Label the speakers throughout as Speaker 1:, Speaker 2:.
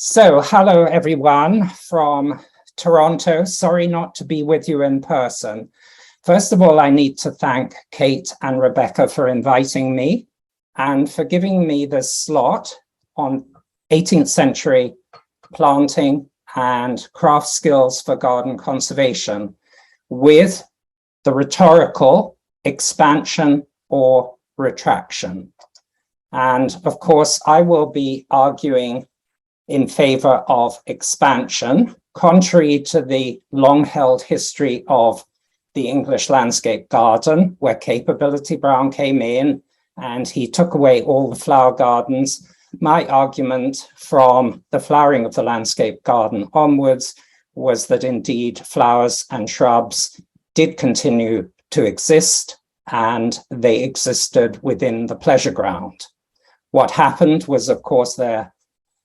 Speaker 1: So, hello everyone from Toronto. Sorry not to be with you in person. First of all, I need to thank Kate and Rebecca for inviting me and for giving me this slot on 18th century planting and craft skills for garden conservation with the rhetorical expansion or retraction. And of course, I will be arguing in favor of expansion, contrary to the long-held history of the English landscape garden, where Capability Brown came in and he took away all the flower gardens. My argument from the flowering of the landscape garden onwards was that indeed flowers and shrubs did continue to exist, and they existed within the pleasure ground. What happened was, of course, they're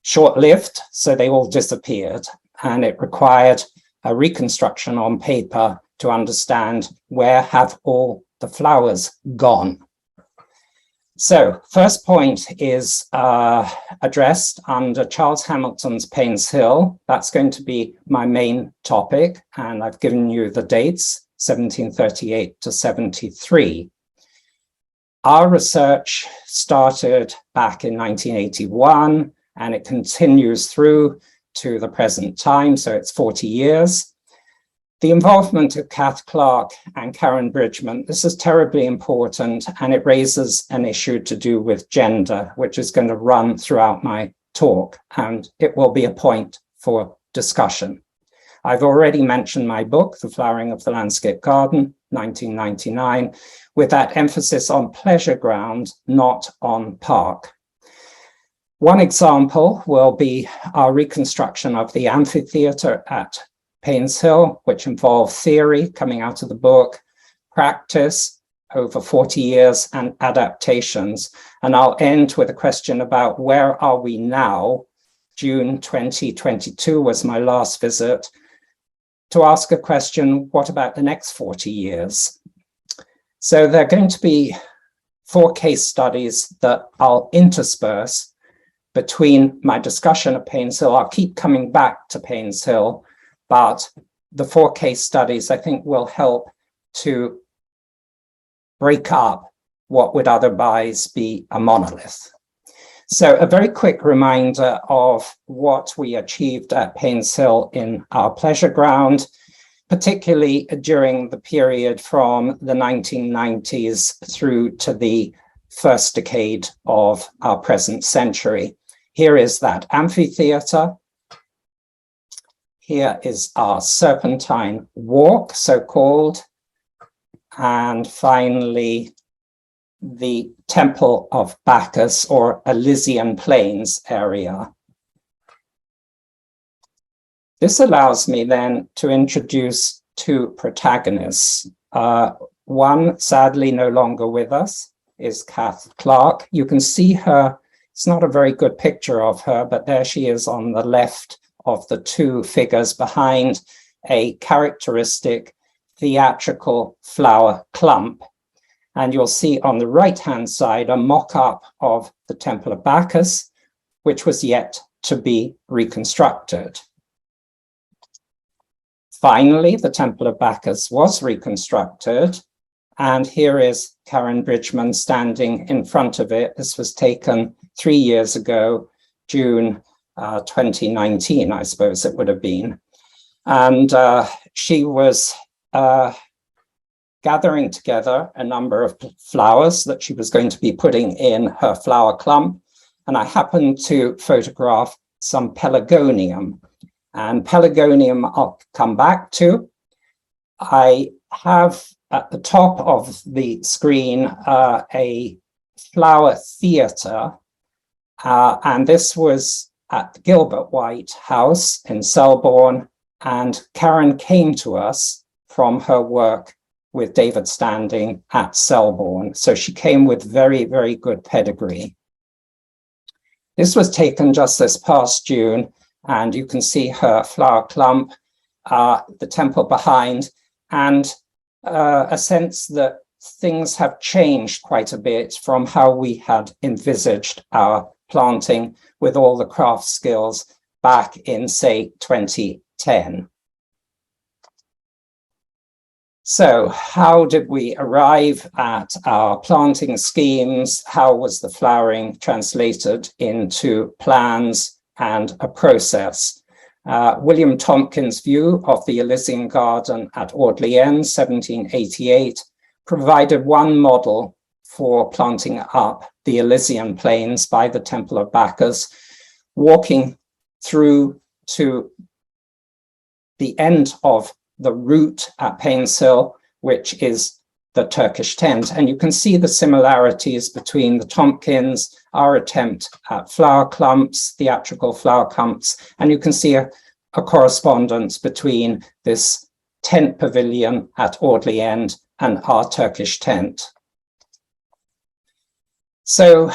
Speaker 1: short-lived, so they all disappeared, and it required a reconstruction on paper to understand where have all the flowers gone. So first point is addressed under Charles Hamilton's Painhill. That's going to be my main topic, and I've given you the dates, 1738 to 73. Our research started back in 1981, and it continues through to the present time, so it's 40 years. The involvement of Kath and Karen Bridgman, this is terribly important, and it raises an issue to do with gender, which is going to run throughout my talk, and it will be a point for discussion. I've already mentioned my book, The Flowering of the Landscape Garden, 1999, with that emphasis on pleasure ground, not on park. One example will be our reconstruction of the amphitheatre at Painhill, which involved theory coming out of the book, practice over 40 years, and adaptations. And I'll end with a question about where are we now? June 2022 was my last visit, to ask a question, what about the next 40 years? So there are going to be 4 case studies that I'll intersperse between my discussion of Painhill. I'll keep coming back to Painhill, but the 4 case studies I think will help to break up what would otherwise be a monolith. So a very quick reminder of what we achieved at Painhill in our pleasure ground, particularly during the period from the 1990s through to the first decade of our present century. Here is that amphitheatre. Here is our serpentine walk, so-called. And finally, the Temple of Bacchus, or Elysian Plains area. This allows me then to introduce 2 protagonists. One, sadly no longer with us, is Kath. You can see her. It's not a very good picture of her, but there she is on the left of the 2 figures behind a characteristic theatrical flower clump. And you'll see on the right-hand side a mock-up of the Temple of Bacchus, which was yet to be reconstructed. Finally, the Temple of Bacchus was reconstructed, and here is Karen Bridgman standing in front of it. This was taken 3 years ago, June 2019, I suppose it would have been. And she was gathering together a number of flowers that she was going to be putting in her flower clump. And I happened to photograph some pelargonium. And pelargonium I'll come back to. I have at the top of the screen a flower theatre. And this was at the Gilbert White House in Selborne. And Karen came to us from her work with David Standing at Selborne. So she came with very, very good pedigree. This was taken just this past June, and you can see her flower clump, the temple behind, and a sense that things have changed quite a bit from how we had envisaged our planting with all the craft skills back in, say, 2010. So how did we arrive at our planting schemes? How was the flowering translated into plans and a process? William Tompkins' view of the Elysian Garden at Audley End, 1788, provided one model for planting up the Elysian plains by the Temple of Bacchus, walking through to the end of the route at Painhill, which is the Turkish tent. And you can see the similarities between the Tompkins, our attempt at flower clumps, theatrical flower clumps, and you can see a correspondence between this tent pavilion at Audley End and our Turkish tent. So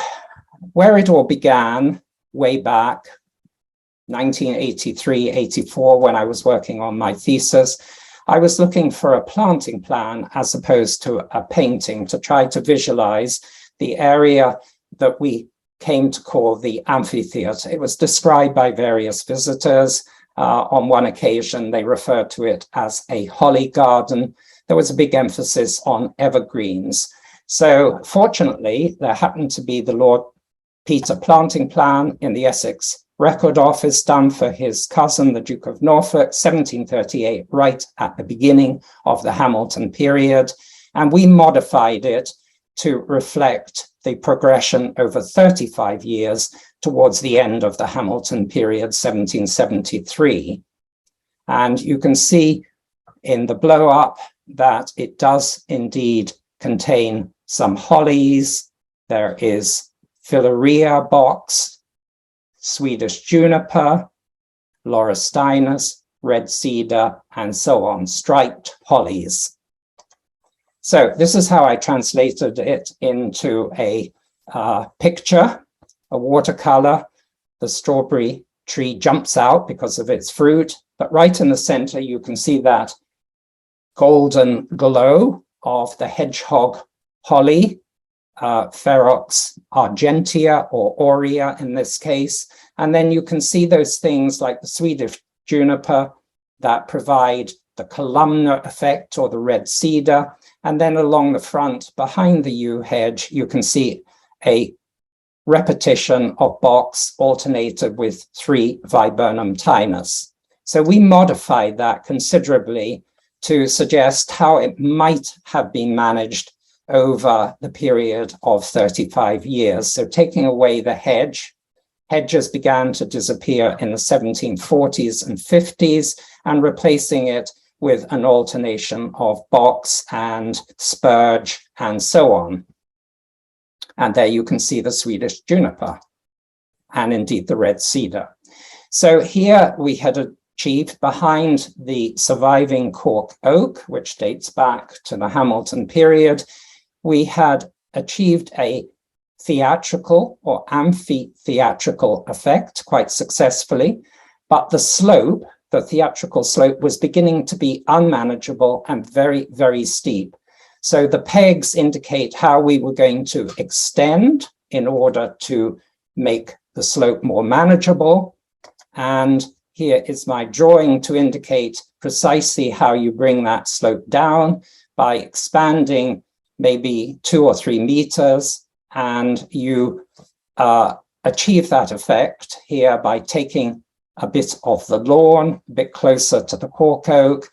Speaker 1: where it all began, way back, 1983, 84, when I was working on my thesis, I was looking for a planting plan as opposed to a painting to try to visualize the area that we came to call the amphitheater. It was described by various visitors. On one occasion, they referred to it as a holly garden. There was a big emphasis on evergreens. So fortunately, there happened to be the Lord Peter planting plan in the Essex Record Office done for his cousin, the Duke of Norfolk, 1738, right at the beginning of the Hamilton period. And we modified it to reflect the progression over 35 years towards the end of the Hamilton period, 1773. And you can see in the blow up that it does indeed contain some hollies. There is Filaria box, Swedish juniper, laurustinus, red cedar, and so on, striped hollies. So this is how I translated it into a picture, a watercolor. The strawberry tree jumps out because of its fruit, but right in the center, you can see that golden glow of the hedgehog holly, Ferox argentea or aurea in this case. And then you can see those things like the Swedish juniper that provide the columnar effect or the red cedar. And then along the front behind the yew hedge, you can see a repetition of box alternated with 3 viburnum tinus. So we modified that considerably to suggest how it might have been managed over the period of 35 years. So taking away the hedge, hedges began to disappear in the 1740s and 50s and replacing it with an alternation of box and spurge and so on. And there you can see the Swedish juniper and indeed the red cedar. So here we had achieved behind the surviving cork oak, which dates back to the Hamilton period, we had achieved a theatrical or amphitheatrical effect quite successfully, but the slope, the theatrical slope, was beginning to be unmanageable and very, very steep. So the pegs indicate how we were going to extend in order to make the slope more manageable. And here is my drawing to indicate precisely how you bring that slope down by expanding maybe 2 or 3 meters, and you achieve that effect here by taking a bit of the lawn, a bit closer to the cork oak,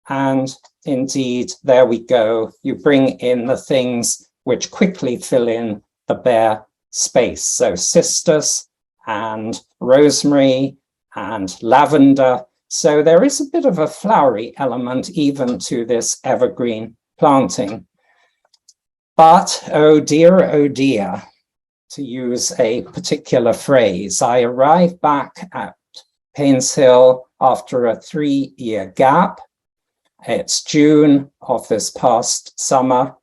Speaker 1: and indeed, there we go. You bring in the things which quickly fill in the bare space. So cistus and rosemary and lavender. So there is a bit of a flowery element even to this evergreen planting. But, oh dear, to use a particular phrase, I arrived back at Painhill after a 3-year gap. It's June of this past summer,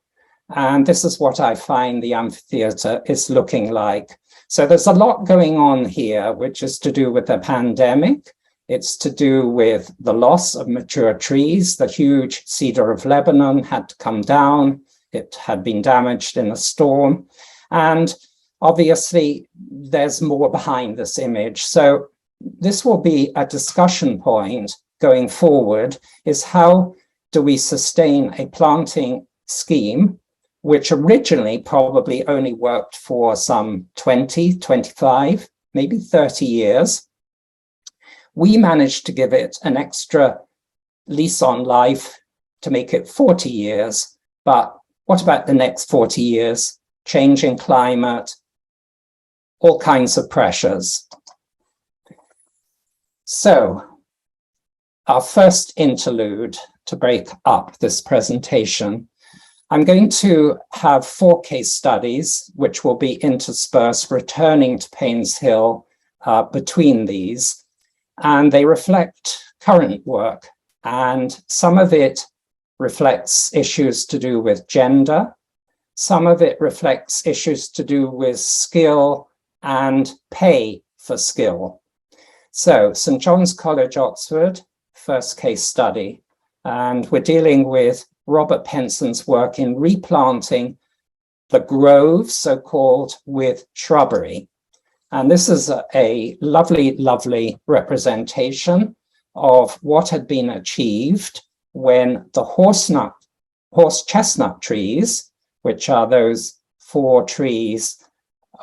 Speaker 1: and this is what I find the amphitheater is looking like. So there's a lot going on here, which is to do with the pandemic. It's to do with the loss of mature trees. The huge cedar of Lebanon had to come down. It had been damaged in a storm. And obviously, there's more behind this image. So this will be a discussion point going forward, is how do we sustain a planting scheme which originally probably only worked for some 20, 25, maybe 30 years. We managed to give it an extra lease on life to make it 40 years. But what about the next 40 years? Changing climate, all kinds of pressures. So, our first interlude to break up this presentation, I'm going to have 4 case studies, which will be interspersed, returning to Painhill between these. And they reflect current work, and some of it reflects issues to do with gender. Some of it reflects issues to do with skill and pay for skill. So, St. John's College, Oxford, first case study. And we're dealing with Robert Penson's work in replanting the grove, so-called, with shrubbery. And this is a lovely, lovely representation of what had been achieved when the horse chestnut trees, which are those 4 trees,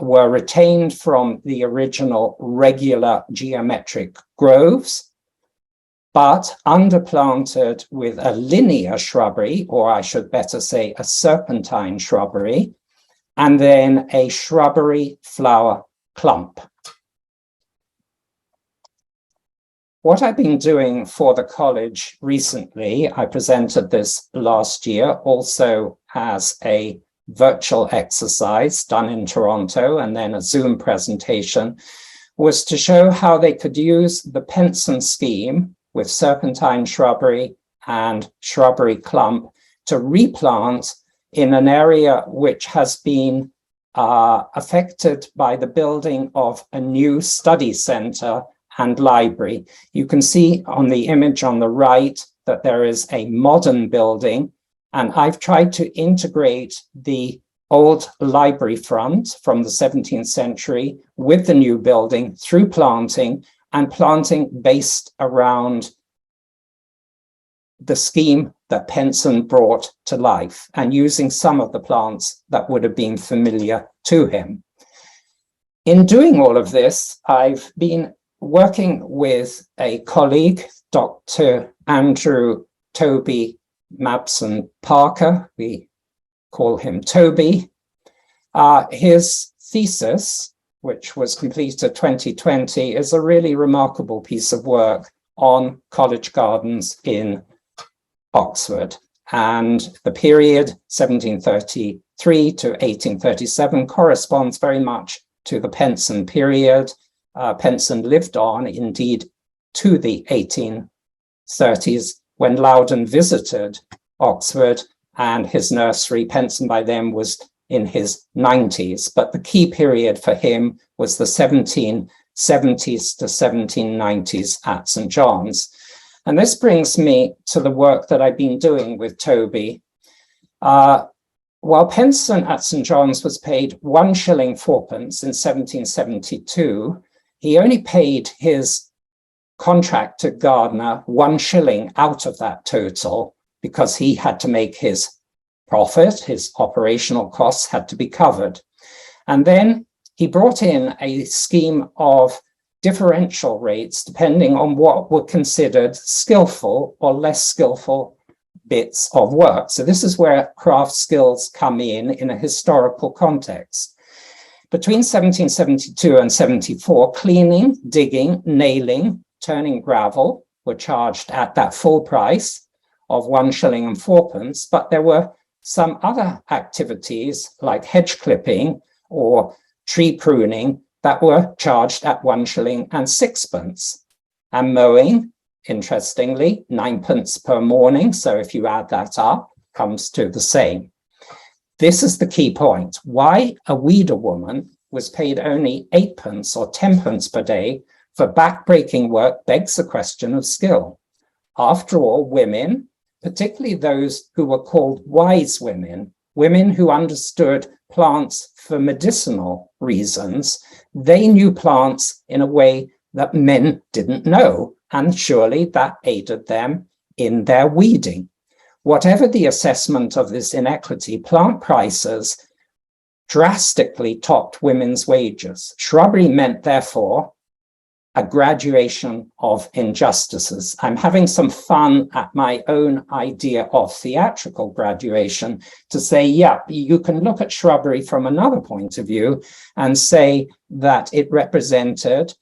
Speaker 1: were retained from the original regular geometric groves, but underplanted with a linear shrubbery, or I should better say a serpentine shrubbery, and then a shrubbery flower clump. What I've been doing for the college recently, I presented this last year, also as a virtual exercise done in Toronto and then a Zoom presentation, was to show how they could use the Penson scheme with serpentine shrubbery and shrubbery clump to replant in an area which has been affected by the building of a new study center and library. You can see on the image on the right that there is a modern building, and I've tried to integrate the old library front from the 17th century with the new building through planting, and planting based around the scheme that Penson brought to life, and using some of the plants that would have been familiar to him. In doing all of this, I've been working with a colleague, Dr. Andrew Toby Mabson Parker. We call him Toby. His thesis, which was completed 2020, is a really remarkable piece of work on college gardens in Oxford. And the period 1733 to 1837 corresponds very much to the Penson period. Penson lived on, indeed, to the 1830s, when Loudon visited Oxford, and his nursery, Penson by then was in his 90s. But the key period for him was the 1770s to 1790s at St. John's. And this brings me to the work that I've been doing with Toby. While Penson at St. John's was paid 1 shilling 4pence in 1772, he only paid his contracted gardener 1 shilling out of that total, because he had to make his profit, his operational costs had to be covered. And then he brought in a scheme of differential rates depending on what were considered skillful or less skillful bits of work. So this is where craft skills come in a historical context. Between 1772 and 74, cleaning, digging, nailing, turning gravel were charged at that full price of 1 shilling and 4pence, but there were some other activities like hedge clipping or tree pruning that were charged at 1 shilling and 6pence. And mowing, interestingly, 9pence per morning. So if you add that up, comes to the same. This is the key point. Why a weeder woman was paid only 8pence or 10pence per day for back-breaking work begs the question of skill. After all, women, particularly those who were called wise women, women who understood plants for medicinal reasons, they knew plants in a way that men didn't know, and surely that aided them in their weeding. Whatever the assessment of this inequity, plant prices drastically topped women's wages. Shrubbery meant, therefore, a graduation of injustices. I'm having some fun at my own idea of theatrical graduation to say, yeah, you can look at shrubbery from another point of view and say that it represented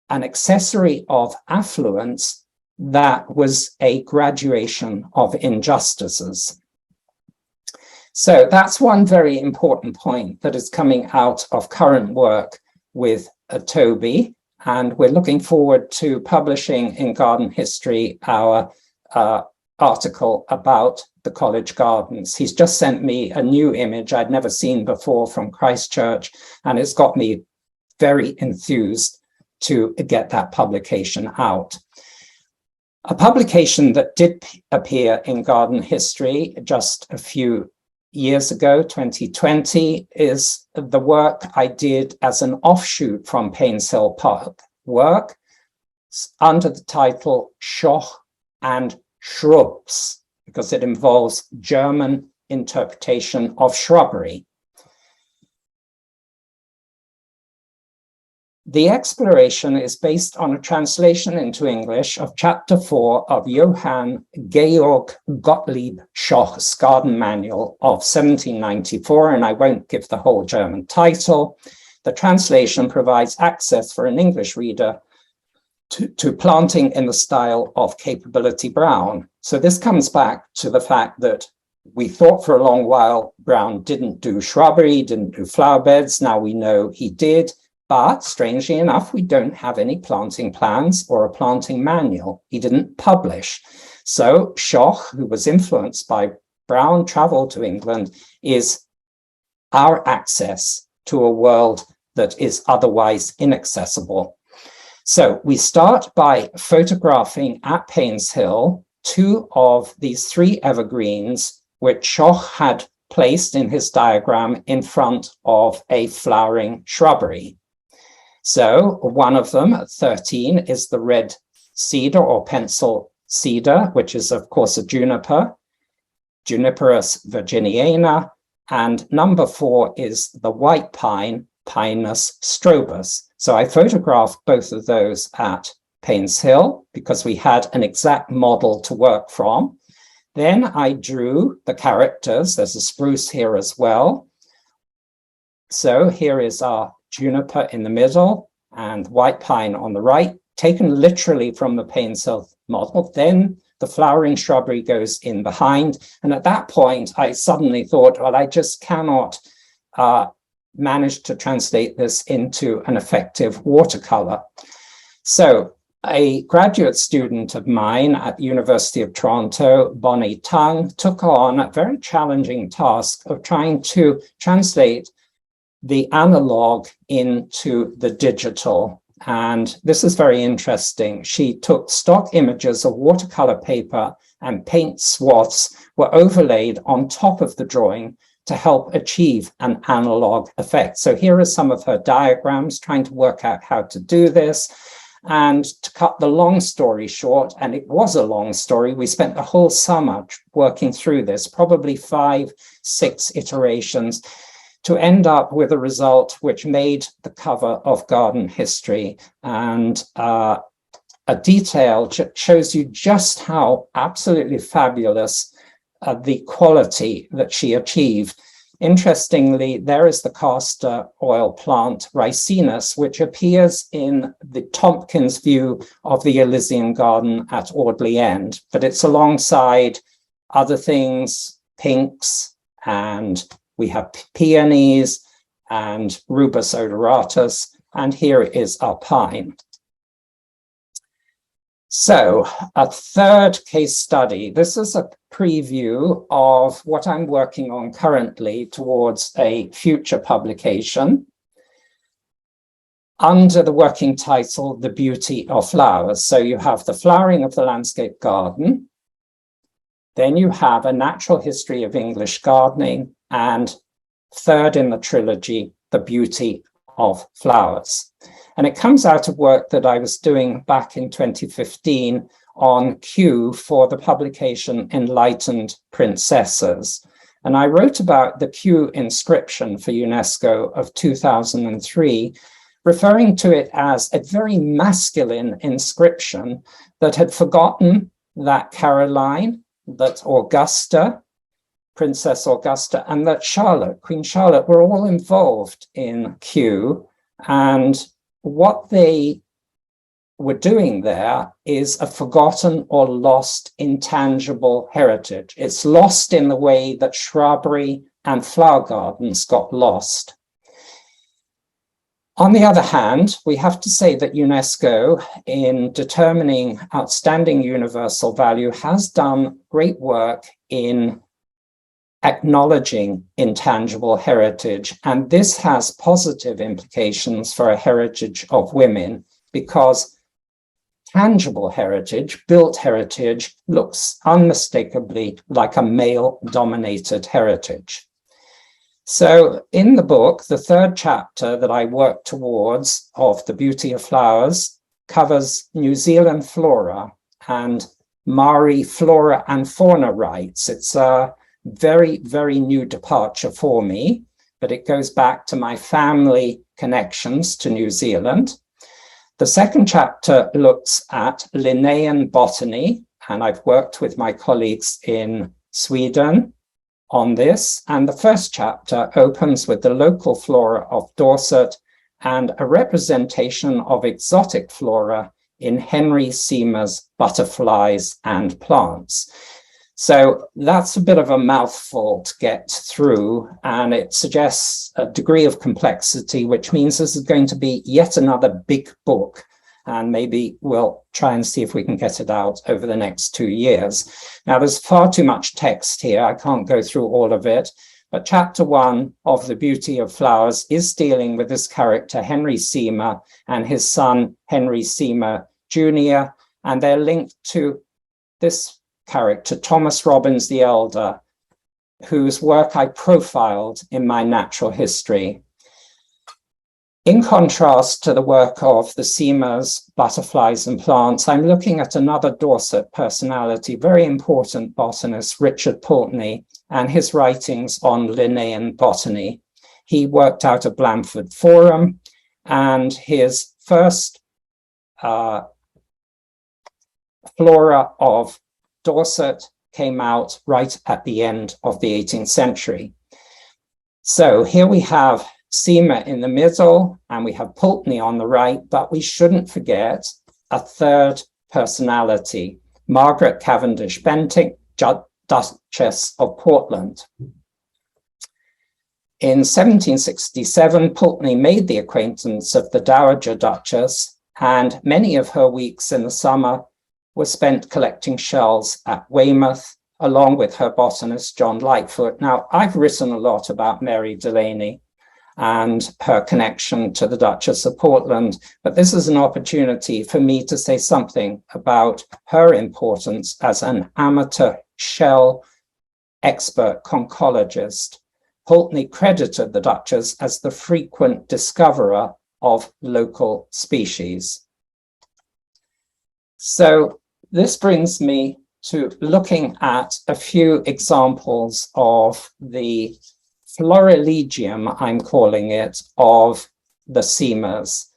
Speaker 1: an accessory of affluence that was a graduation of injustices. So that's one very important point that is coming out of current work with Toby. And we're looking forward to publishing in Garden History our article about the college gardens. He's just sent me a new image I'd never seen before from Christchurch, and it's got me very enthused to get that publication out. A publication that did appear in Garden History just a few years ago, 2020, is the work I did as an offshoot from Painhill Park work under the title Schoch and Schrubs, because it involves German interpretation of shrubbery. The exploration is based on a translation into English of Chapter 4 of Johann Georg Gottlieb Schoch's Garden Manual of 1794, and I won't give the whole German title. The translation provides access for an English reader to planting in the style of Capability Brown. So this comes back to the fact that we thought for a long while Brown didn't do shrubbery, didn't do flower beds. Now we know he did. But strangely enough, we don't have any planting plans or a planting manual. He didn't publish. So Schoch, who was influenced by Brown, traveled to England, is our access to a world that is otherwise inaccessible. So we start by photographing at Painhill 2 of these 3 evergreens, which Schoch had placed in his diagram in front of a flowering shrubbery. So one of them, 13, is the red cedar or pencil cedar, which is, of course, a juniper, Juniperus virginiana, and number 4 is the white pine, Pinus strobus. So I photographed both of those at Painhill because we had an exact model to work from. Then I drew the characters. There's a spruce here as well. So here is our juniper in the middle and white pine on the right, taken literally from the Painhill model. Then the flowering shrubbery goes in behind. And at that point, I suddenly thought, well, I just cannot manage to translate this into an effective watercolor. So a graduate student of mine at the University of Toronto, Bonnie Tung, took on a very challenging task of trying to translate the analog into the digital. And this is very interesting. She took stock images of watercolor paper and paint swaths were overlaid on top of the drawing to help achieve an analog effect. So here are some of her diagrams trying to work out how to do this. And to cut the long story short, and it was a long story, we spent the whole summer working through this, probably 5, 6 iterations, to end up with a result which made the cover of Garden History. And a detail shows you just how absolutely fabulous the quality that she achieved. Interestingly, there is the castor oil plant Ricinus, which appears in the Tompkins view of the Elysian Garden at Audley End, but it's alongside other things, pinks, and we have peonies and Rubus odoratus, and here is our pine. So a third case study. This is a preview of what I'm working on currently towards a future publication under the working title, The Beauty of Flowers. So you have the flowering of the landscape garden. Then you have a natural history of English gardening, and third in the trilogy, the beauty of flowers. And it comes out of work that I was doing back in 2015 on Kew for the publication Enlightened Princesses. And I wrote about the Kew inscription for UNESCO of 2003, referring to it as a very masculine inscription that had forgotten that Caroline, that Augusta, Princess Augusta, and that Charlotte, Queen Charlotte, were all involved in Kew. And what they were doing there is a forgotten or lost intangible heritage. It's lost in the way that shrubbery and flower gardens got lost. On the other hand, we have to say that UNESCO, in determining outstanding universal value, has done great work in acknowledging intangible heritage. And this has positive implications for a heritage of women, because tangible heritage, built heritage, looks unmistakably like a male-dominated heritage. So in the book, the third chapter that I work towards of The Beauty of Flowers covers New Zealand flora and Maori flora and fauna rights. It's a very, very new departure for me, but it goes back to my family connections to New Zealand. The second chapter looks at Linnaean botany, and I've worked with my colleagues in Sweden on this. And the first chapter opens with the local flora of Dorset and a representation of exotic flora in Henry Seymour's Butterflies and Plants. So that's a bit of a mouthful to get through, and it suggests a degree of complexity, which means this is going to be yet another big book. And maybe we'll try and see if we can get it out over the next 2 years. Now, there's far too much text here. I can't go through all of it. But chapter 1 of The Beauty of Flowers is dealing with this character, Henry Seymour, and his son, Henry Seymour Jr. And they're linked to this character, Thomas Robbins the Elder, whose work I profiled in my natural history. In contrast to the work of the Seymours, Butterflies and Plants, I'm looking at another Dorset personality, very important botanist, Richard Pulteney, and his writings on Linnaean botany. He worked out of Blandford Forum, and his first flora of Dorset came out right at the end of the 18th century. So here we have Seymour in the middle, and we have Pulteney on the right, but we shouldn't forget a third personality, Margaret Cavendish Bentinck, Duchess of Portland. In 1767, Pulteney made the acquaintance of the Dowager Duchess, and many of her weeks in the summer were spent collecting shells at Weymouth, along with her botanist, John Lightfoot. Now, I've written a lot about Mary Delaney and her connection to the Duchess of Portland, but this is an opportunity for me to say something about her importance as an amateur shell expert conchologist. Pulteney credited the Duchess as the frequent discoverer of local species. So this brings me to looking at a few examples of the Florilegium, I'm calling it, of the Seymours.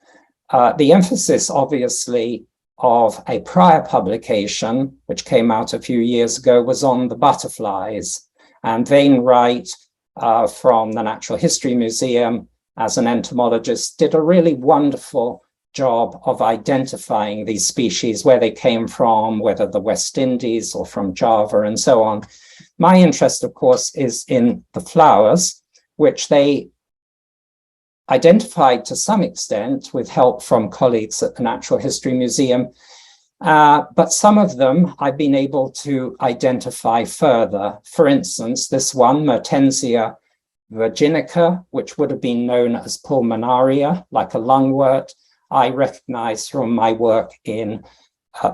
Speaker 1: The emphasis, obviously, of a prior publication, which came out a few years ago, was on the butterflies. And Vane Wright from the Natural History Museum, as an entomologist, did a really wonderful job of identifying these species, where they came from, whether the West Indies or from Java and so on. My interest, of course, is in the flowers, which they identified to some extent with help from colleagues at the Natural History Museum. But some of them I've been able to identify further. For instance, this one, Mertensia virginica, which would have been known as pulmonaria, like a lungwort, I recognize from my work in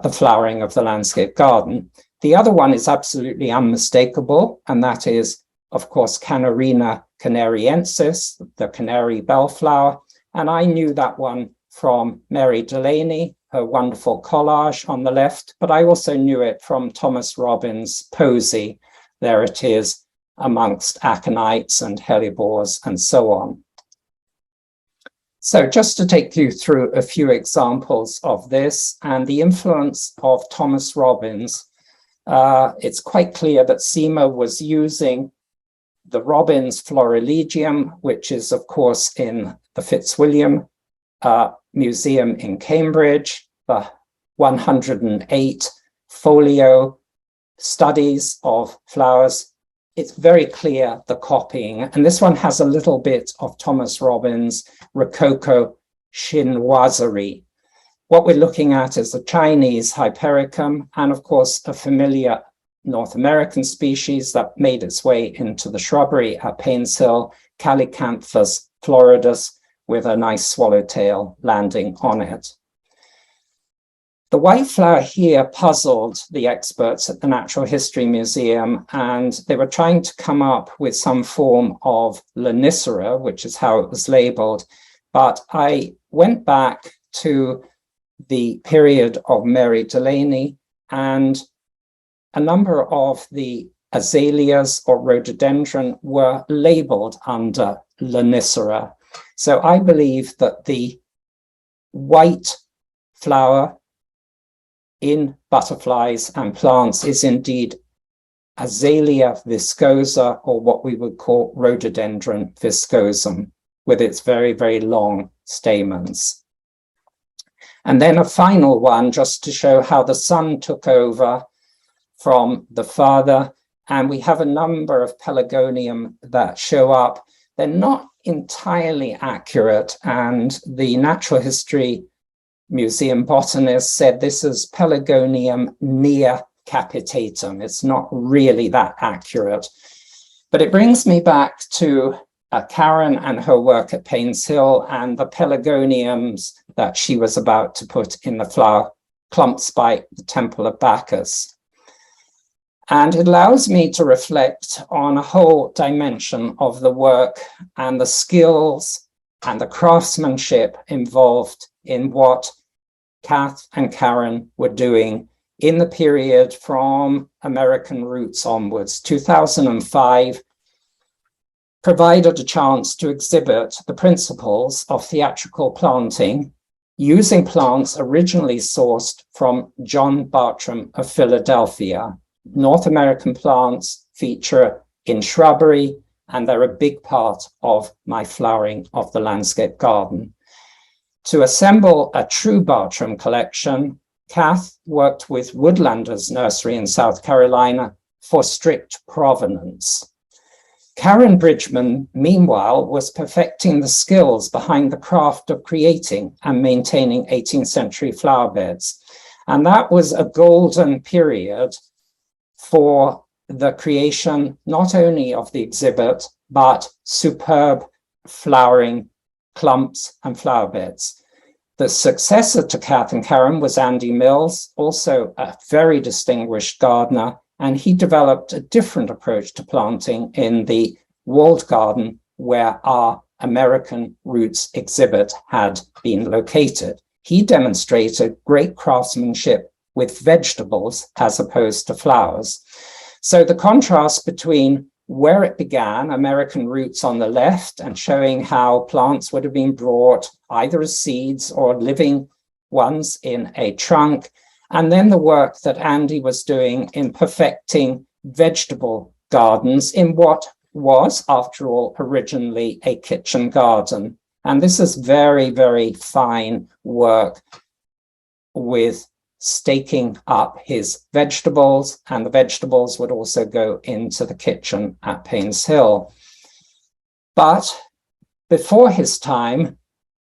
Speaker 1: the flowering of the landscape garden. The other one is absolutely unmistakable, and that is, of course, Canarina canariensis, the canary bellflower. And I knew that one from Mary Delaney, her wonderful collage on the left, but I also knew it from Thomas Robbins' Posy. There it is amongst aconites and hellebores and so on. So just to take you through a few examples of this and the influence of Thomas Robbins, it's quite clear that Seymour was using the Robbins Florilegium, which is, of course, in the Fitzwilliam Museum in Cambridge, the 108 folio studies of flowers. It's very clear the copying, and this one has a little bit of Thomas Robbins' Rococo chinoiserie. What we're looking at is the Chinese Hypericum, and of course a familiar North American species that made its way into the shrubbery at Painhill, Calycanthus floridus, with a nice swallowtail landing on it. The white flower here puzzled the experts at the Natural History Museum, and they were trying to come up with some form of Lonicera, which is how it was labeled. But I went back to the period of Mary Delaney, and a number of the azaleas or rhododendron were labeled under Lonicera. So I believe that the white flower in butterflies and plants is indeed Azalea viscosa, or what we would call Rhododendron viscosum, with its very, very long stamens. And then a final one, just to show how the sun took over from the father. And we have a number of pelargonium that show up. They're not entirely accurate, and the Natural History Museum botanist said this is Pelargonium near capitatum. It's not really that accurate. But it brings me back to Karen and her work at Painhill and the pelargoniums that she was about to put in the flower clumps by the Temple of Bacchus. And it allows me to reflect on a whole dimension of the work and the skills and the craftsmanship involved in what Kath and Karen were doing in the period from American Roots onwards. 2005 provided a chance to exhibit the principles of theatrical planting using plants originally sourced from John Bartram of Philadelphia. North American plants feature in shrubbery, and they're a big part of my flowering of the landscape garden. To assemble a true Bartram collection, Kath worked with Woodlander's Nursery in South Carolina for strict provenance. Karen Bridgman, meanwhile, was perfecting the skills behind the craft of creating and maintaining 18th century flower beds. And that was a golden period for the creation not only of the exhibit, but superb flowering clumps and flower beds. The successor to Kath and Karen was Andy Mills, also a very distinguished gardener, and he developed a different approach to planting in the walled garden where our American Roots exhibit had been located. He demonstrated great craftsmanship with vegetables as opposed to flowers. So the contrast between where it began, American Roots on the left, and showing how plants would have been brought either as seeds or living ones in a trunk, and then the work that Andy was doing in perfecting vegetable gardens in what was, after all, originally a kitchen garden. And this is very, very fine work with staking up his vegetables, and the vegetables would also go into the kitchen at Painhill. But before his time,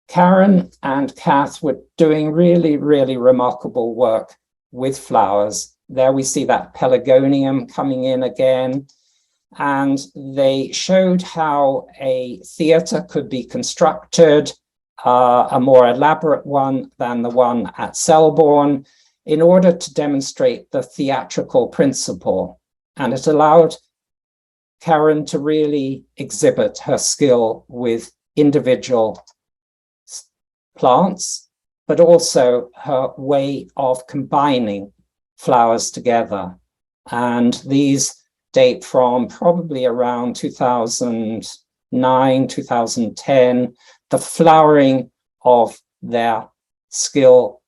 Speaker 1: Karen and Kath were doing really, really remarkable work with flowers. There we see that pelargonium coming in again, and they showed how a theatre could be constructed, a more elaborate one than the one at Selborne, in order to demonstrate the theatrical principle. And it allowed Karen to really exhibit her skill with individual plants, but also her way of combining flowers together. And these date from probably around 2009, 2010, the flowering of their skill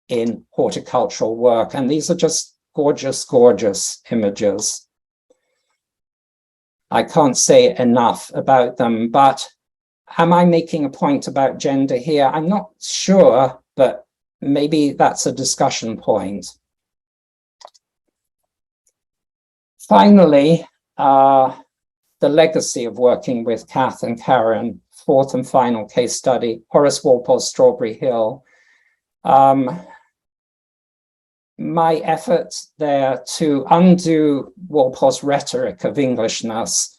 Speaker 1: in horticultural work. And these are just gorgeous, gorgeous images. I can't say enough about them, but am I making a point about gender here? I'm not sure, but maybe that's a discussion point. Finally, the legacy of working with Kath and Karen, fourth and final case study, Horace Walpole's Strawberry Hill. My effort there to undo Walpole's rhetoric of Englishness,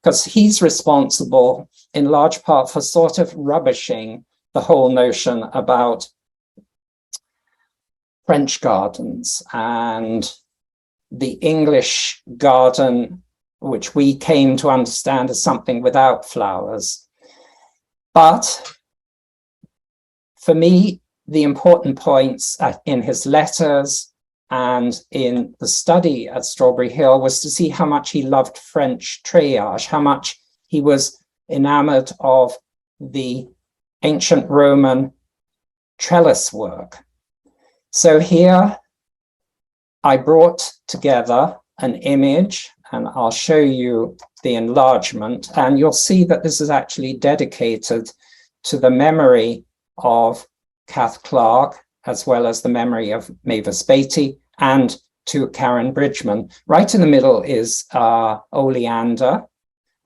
Speaker 1: because he's responsible in large part for sort of rubbishing the whole notion about French gardens and the English garden, which we came to understand as something without flowers. But for me, the important points in his letters and in the study at Strawberry Hill was to see how much he loved French treillage, how much he was enamored of the ancient Roman trellis work. So here I brought together an image, and I'll show you the enlargement, and you'll see that this is actually dedicated to the memory of Kath Clark, as well as the memory of Mavis Beatty, and to Karen Bridgman. Right in the middle is oleander,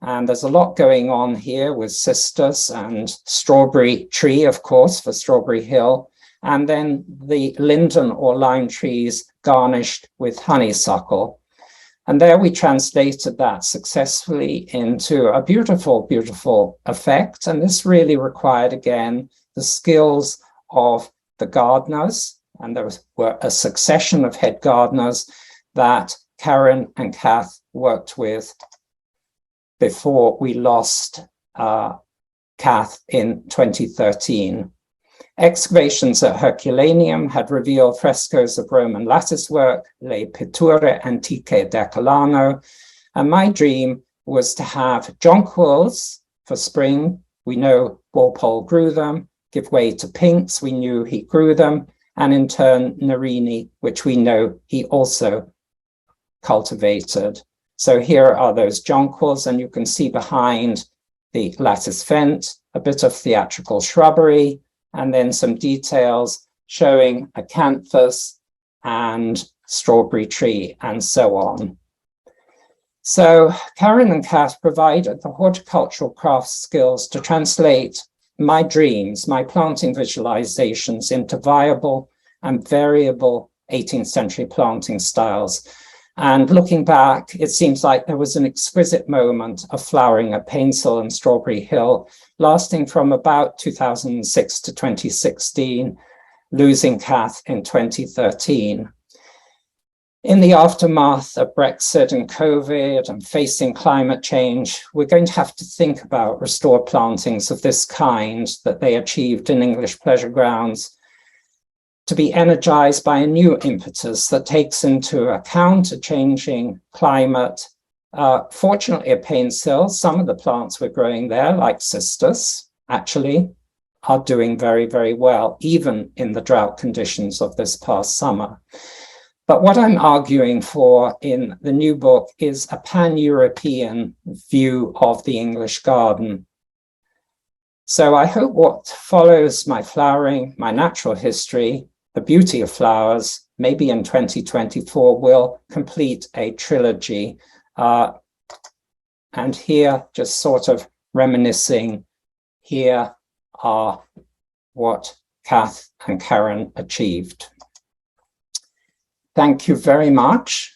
Speaker 1: and there's a lot going on here with cistus and strawberry tree, of course, for Strawberry Hill, and then the linden or lime trees garnished with honeysuckle. And there we translated that successfully into a beautiful, beautiful effect. And this really required, again, the skills of the gardeners. And there were a succession of head gardeners that Karen and Kath worked with before we lost Kath in 2013. Excavations at Herculaneum had revealed frescoes of Roman latticework, Le Pitture Antiche d'Ercolano, and my dream was to have jonquils for spring. We know Walpole grew them, give way to pinks, we knew he grew them, and in turn Narini, which we know he also cultivated. So here are those jonquils, and you can see behind the lattice fence a bit of theatrical shrubbery, and then some details showing acanthus and strawberry tree and so on. So Karen and Kath provided the horticultural craft skills to translate my dreams, my planting visualizations into viable and variable 18th century planting styles. And looking back, it seems like there was an exquisite moment of flowering at Painhill and Strawberry Hill, lasting from about 2006 to 2016, losing Kath in 2013. In the aftermath of Brexit and COVID and facing climate change, we're going to have to think about restored plantings of this kind that they achieved in English pleasure grounds, to be energized by a new impetus that takes into account a changing climate. Fortunately, at Painhill, some of the plants we're growing there, like cistus, actually are doing very, very well, even in the drought conditions of this past summer. But what I'm arguing for in the new book is a pan-European view of the English garden. So I hope what follows my flowering, my natural history, the beauty of flowers, maybe in 2024, will complete a trilogy. And here, just sort of reminiscing, here are what Kath and Karen achieved. Thank you very much.